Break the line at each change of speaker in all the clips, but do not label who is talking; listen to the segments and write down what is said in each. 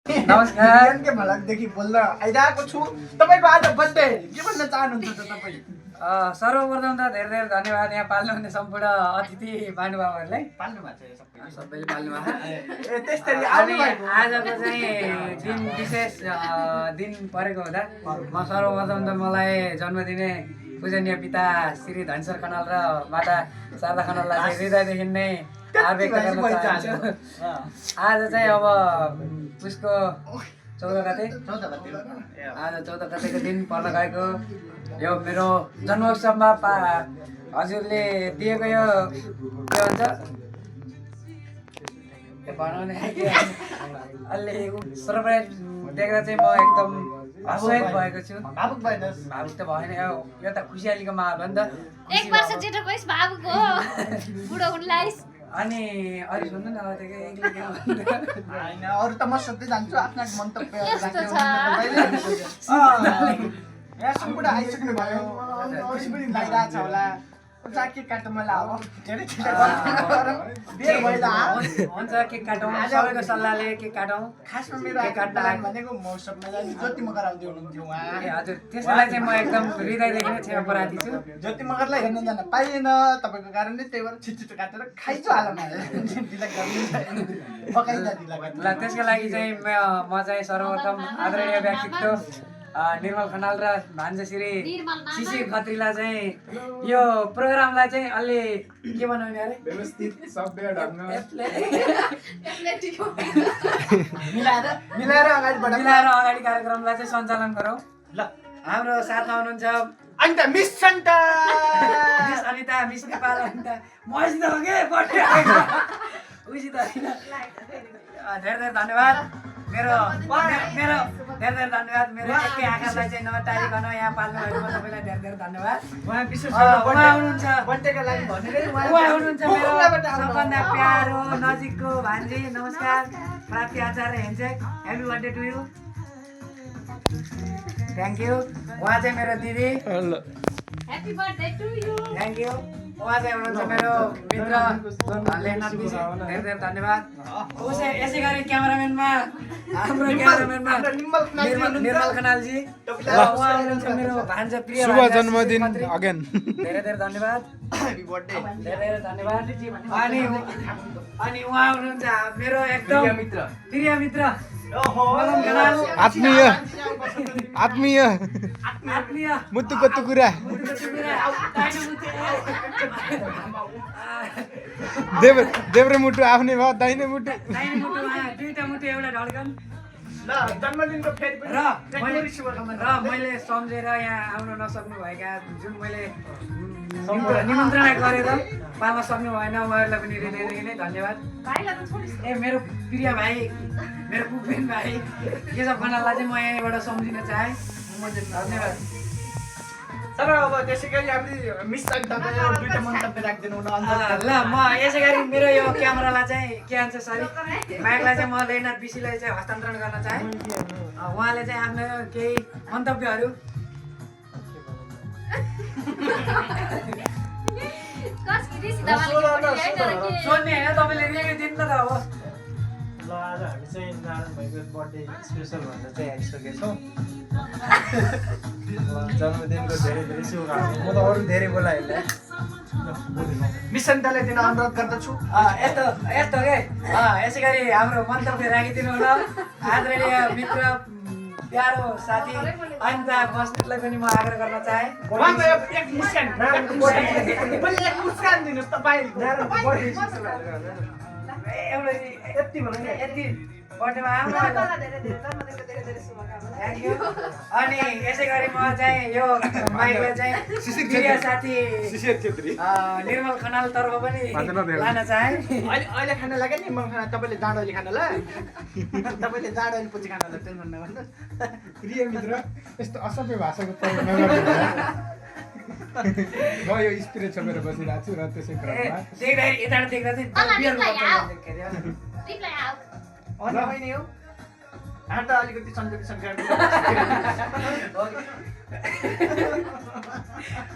नमस्कार
के भलकदेखि बोल्न आइरहेको छु। तपाईँको आज बर्थडे के भन्न चाहनुहुन्छ त तपाईँ?
सर्वप्रथम त धेरै धेरै धन्यवाद यहाँ पाल्नुहुने सम्पूर्ण अतिथि महानुभावहरूलाई।
पाल्नु भएको छ
सबैले पाल्नु भएको
ए त्यसरी
अनि आजको चाहिँ दिन विशेष दिन परेको हुँदा म सर्वप्रथम त मलाई जन्म दिने पूजनीय पिता श्री धनेश्वर खनाल र माता शारदा खनाललाई चाहिँ हृदयदेखि नै आभार व्यक्त गर्न चाहन्छु। आज चाहिँ अब उसको 14 गते आज 14 गतेको दिन पर्न गएको यो मेरो जन्मोत्सवमा हजुरले दिएको यो के भन्छ बनाउने अलि सरप्राइज देख्दा चाहिँ म एकदम हर्षित भएको छु।
भावुक भएनस्?
भावुक त भएन, यो त खुसियालीको माहौल हो नि त।
एक वर्ष जेठो भइस भावुक हो बुढो हुनलाई।
अनि अरू सुन्नु न अब त्यो एक्लै के भन्नु
हैन, अरू त म सोध्दै जान्छु आफ्ना मन्तव्य
यस्तो छ।
यहाँ सम्पूर्ण आइसक्नु भयो, खुसी पनि लागिरहेछ होला। जा केक काट्नु मलाई अब धेरै छिटो बेर भइला
हुन्छ केक काटौँ, सबैको सल्लाहले केक काटौँ।
खासमा मेरो
केक काट्न
प्लान भनेको मौसममा जाने ज्योति मगराउँदै हुनुहुन्थ्यो उहाँ।
ए हजुर, त्यसलाई चाहिँ म एकदम हृदयदेखि नै क्षमा प्रार्थी छु।
ज्योति मगरलाई हेर्न जान पाइएन तपाईँको कारणले, त्यही भएर छिटो काटेर खाइछु हालमा ढिला गर्नु पकाइदा ढिला गर्नु।
ल त्यसको लागि चाहिँ म चाहिँ सर्वप्रथम आदरणीय व्यक्तित्व निर्मल खनाल र भान्जा श्री शिशिर खत्रीलाई चाहिँ यो प्रोग्रामलाई चाहिँ अलि के बनाउने अरे
व्यवस्थित सभ्य ढङ्ग
मिलाएर
अगाडि कार्यक्रमलाई चाहिँ सञ्चालन गरौँ।
ल
हाम्रो साथमा हुनुहुन्छ
अन्त miss Santa
miss Anita, miss Nepal Anita, मसित हो के बर्थडे आएको उसित होइन। धेरै धेरै धन्यवाद मेरो धेरै धेरै धन्यवाद मेरो एकै आँखालाई चाहिँ नटारिकन यहाँ पाल्नुभएकोमा तपाईँलाई धेरै धेरै धन्यवाद।
उहाँ विशेष
उहाँ हुनुहुन्छ
बर्थडेका लागि भनेरै
उहाँ हुनुहुन्छ मेरो सबभन्दा प्यारो नजिकको भान्जी। नमस्कार, प्राप्ति आचार्य हेन्चेक, happy birthday to you. Thank you. उहाँ चाहिँ मेरो दिदी,
happy birthday to you.
Thank you. उहाँ चाहिँ हुनुहुन्छ मेरो मित्र लेखनाथ विजी, धेरै धेरै धन्यवाद। उसै यसै गरी क्यामेराम्यानमा हाम्रो क्यामेराम्यानमा निर्मल खनालजी, उहाँ हुनुहुन्छ मेरो भान्जा प्रिय
शुभ
भान्जा
जन्मदिन
श्री खत्री।
अगेन।
धेरै धेरै धन्यवाद,
ह्यापी बर्थडे।
धेरै धेरै धन्यवाद। अनि उहाँ हुनुहुन्छ मेरो एकदम प्रिय मित्र मदन खनाल,
आत्मीय
आत्मीय
मुत्तुको टुकुरा देब्रे मुटु आफ्नै भयो, दाहिने मुटु
दुईटा मुटु एउटा ढल्कन।
ल जन्मदिनको फेरि
र मैले सम्झेर यहाँ आउन नसक्नु भएका जुन मैले निमन्त्रणा गरेर पाल्न सक्नु भएन उहाँहरूलाई पनि हृदयदेखि नै धन्यवाद। ए मेरो प्रिय भाइ, मेरो पुपेन भाइ केशव खनाललाई चाहिँ म यहीँबाट सम्झिन चाहेँ। धन्यवाद।
तर अब त्यसै गरी हामीले मिस सन्ताको दुईटा मन्तव्य राखिदिनु न
ल म यसै गरी मेरो यो क्यामेरालाई चाहिँ के भन्छ सरी माइकलाई चाहिँ म लेखनाथ विसीलाई चाहिँ हस्तान्तरण गर्न चाहेँ। उहाँले चाहिँ आफ्नो केही मन्तव्यहरू सोध्ने होइन, तपाईँले रिभ्यू दिनु त अब।
ल आज हामी चाहिँ नारायण भाइको बर्थडे स्पेसल भनेर चाहिँ आइसकेछौँ। जन्मदिनको धेरै धेरै शुभकामना। म त अरू धेरै बोलाइहालेँ।
मिस सन्तालाई दिन अनुरोध गर्दछु।
यस्तो यस्तो के यसै गरी हाम्रो मन्तव्य राखिदिनु न। आदरणीय मित्र प्यारो साथी अनिता बस्नेतलाई पनि म आग्रह गर्न चाहेँ।
उहाँको एक मुस्कान दिनुहोस् तपाईँ।
एउटा यति भन्नु नि, यति बर्थडेमा आउनु। Thank you. अनि यसै गरी म चाहिँ यो माइकलाई चाहिँ प्रिय साथी निर्मल खनाल तर्फ पनि लान चाहेँ।
अहिले खाना लाग्यो नि मलाई खाना, तपाईँले जाँड अहिले खाना ल तपाईँले जाँड अहिले पछि खाना ल टेन्सन नगर्नुहोस्।
प्रिय मित्र, यस्तो असभ्य भाषाको प्रयोग नगर्नु। म यो स्पिरिट छोपेर बसिरहेको छु र त्यसै क्रममा
देख्दाखेरि यताबाट देख्दा चाहिँ बियरको बोतल के अरे
अनि होइन यो हात त अलिकति सन्जोगी सङ्ख्या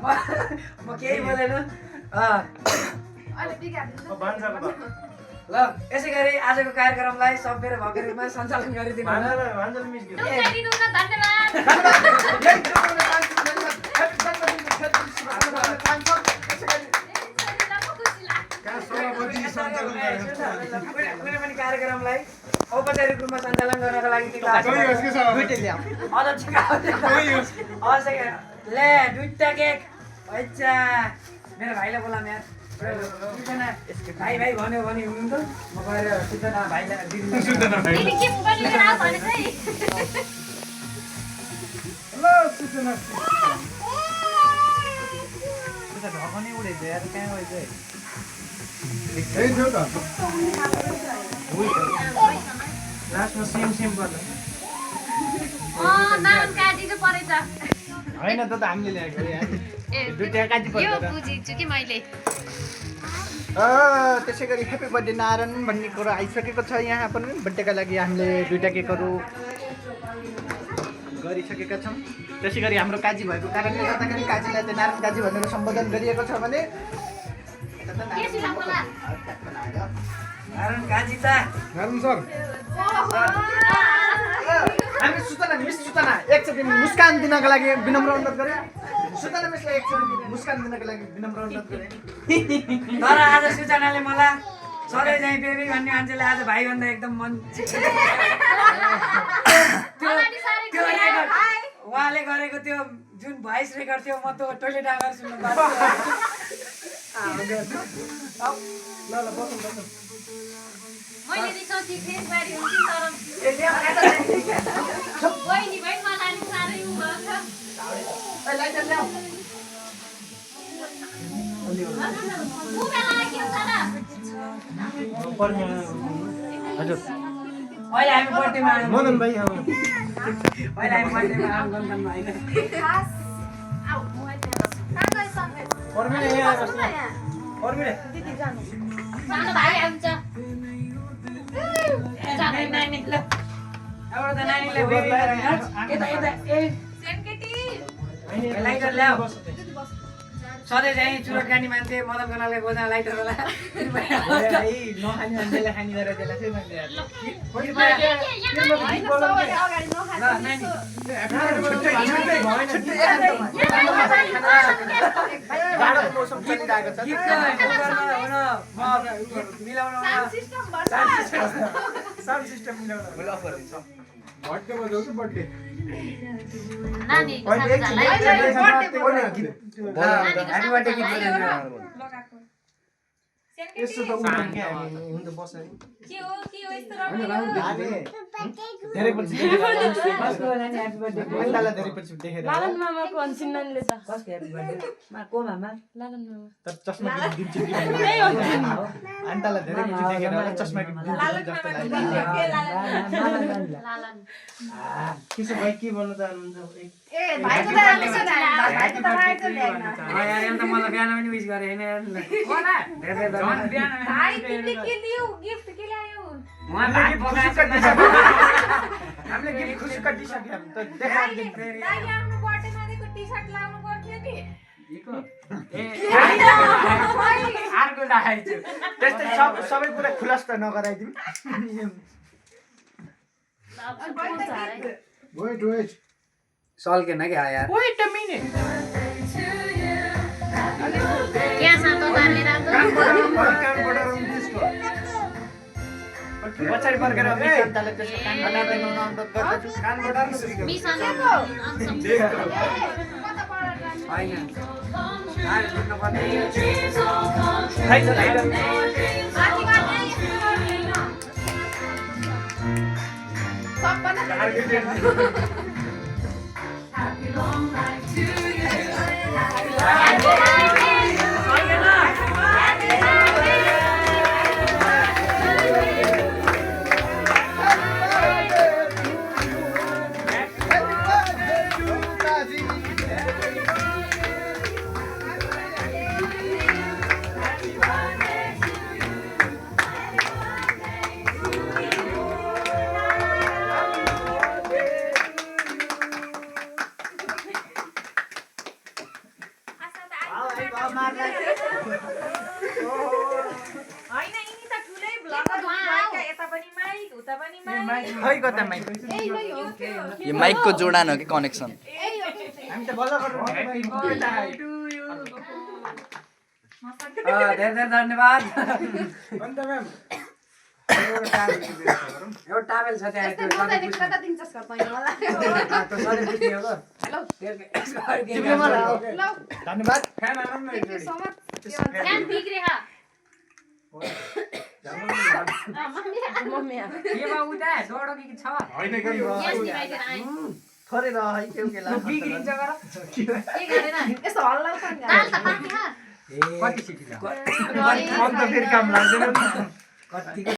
म केही बोलेन। ल यसै गरी आजको कार्यक्रमलाई सभ्य र भव्य रूपमा सञ्चालन गरिदिनु होला।
भान्जल मिस गीत
दिनु न धन्यवाद
कुनै पनि कार्यक्रमलाई औपचारिक रूपमा सञ्चालन गर्नको लागि ले दुईटा केक अच्छा मेरो भाइलाई बोलाम यार भाइ भाइ भन्यो भने हुनुहुन्थ्यो म गएर सुजना भाइलाई
दिदी के पनि लिएर आऊ भने चाहिँ
ल सूचना
ढकनै उडेछ यार कहाँ गएछ
ए थियो त
लास्टमा सेम पर्छ
नारायण काजीको परेछ
होइन त हामीले ल्याएको यार
ए
दुईटा काजी
यो
पर्छ
बुझिछु कि मैले
त्यसै गरी ह्याप्पी बर्थडे नारायण भन्ने कुरो आइसकेको छ यहाँ पनि बर्थडेका लागि हामीले दुईटा केकहरू गरिसकेका छौँ। त्यसै गरी हाम्रो काजी भएको कारणले गर्दाखेरि काजीलाई चाहिँ नारायण काजी भनेर सम्बोधन गरिएको छ भने
नारायण काजी चा
नारायण सर
हामी सूचना मिस सूचना एकचोटि मुस्कान दिनको लागि विनम्र अनुरोध गरेँ। सूचना मिसलाई एकचोटि मुस्कान दिनको लागि विनम्र अनुरोध गरेँ।
तर आज सूचनाले मलाई सधैँ चाहिँ बेबी भन्ने मान्छेले आज भाइ भन्दा एकदम मन त्यो रेकर्ड उहाँले गरेको त्यो जुन भोइस रेकर्ड थियो म त्यो टोइलेट आएर सुन्नु पाएको
मैले रिसाउँछु फेसबारी हुन्छ तर बहिनी भाइ मलाई अलिक साह्रै उ भएको छ मुगालाई के हुन्छ र
हजुर
अहिले हामी बर्थडेमा आयौँ
मदन भाइ
अहिले हामी बर्थडेमा आयौँ गन्तनमा होइन
पर्मिने यहाँ बस्नु पर्मिने
सानो भाइ आउँछ
नानी ल एउटा त नानीलाई बेबी यता यता ए लाइटर ल्याऊ सधैँ चाहिँ चुरोकानी मान्छे मदन कनालको गोजा लाइटर होला
नखाने मान्छेलाई खाने गरेर त्यसलाई जाडोको मौसम चलिरहेको छ। साउन्ड सिस्टम मिलाउन
बर्थडे बजाउँछ बर्थडे
नानी
यसो त उनीहरू क्या हामी हुन त बस्छ नि धेरै पछि अन्डालाई धेरै पछि देखेर
लालन मामाको अन्सिन नानीले त लालन मामा
तर चस्मा दिन्छु कि
त्यही हो नि।
अन्डालाई धेरै पछि देखेर चस्मा जस्तो लाग्यो।
लालन
त्यसो भए के भन्न चाहनुहुन्छ
यार त मलाई बिहान पनि विस गरे होइन यार
हामीले गिफ्ट खुसी कटिसक्यो त देखाइदिनु फेरि अर्को राखेछु त्यस्तै सबै कुरा खुलास्त नगराइदिउँ।
वेट
सल्केन क्या यार
वेट अ मिनेट
क्या सातो दालले रातो
पछाडि फर्केर मिसन्तले त्यसको कान बनाइदिनु अनुरोध गर्दछु।
मिसन
होइन आएर सुन्नुपर्ने
त माइक
यो माइकको जोडान हो कि कनेक्सन
हामी त बल्ल गर्नु
धेरै धेरै धन्यवाद
अन्त म्याम
एउटा टावेल छ त्यहाँ त्यो सधैँ पुछ्ने। त्यो सधैँ पुछ्ने हो ल। त्यसको अर्को
तिमीले मलाई
हो।
धन्यवाद
फ्यान आनौँ न एकचोटि
ध्यान बिग्रिहा
मम्मी
केमा उता डोडो के छ
होइन कि
ग्यास डिभाइडर आए
थोरै रह है के के लाग्छ
बिग्रिन्छ गर
के गरेन
यस्तो हल्ला
दाल त पाके हा
कति सिटी छ
अन्त फेरि काम लाग्दैन
कतिको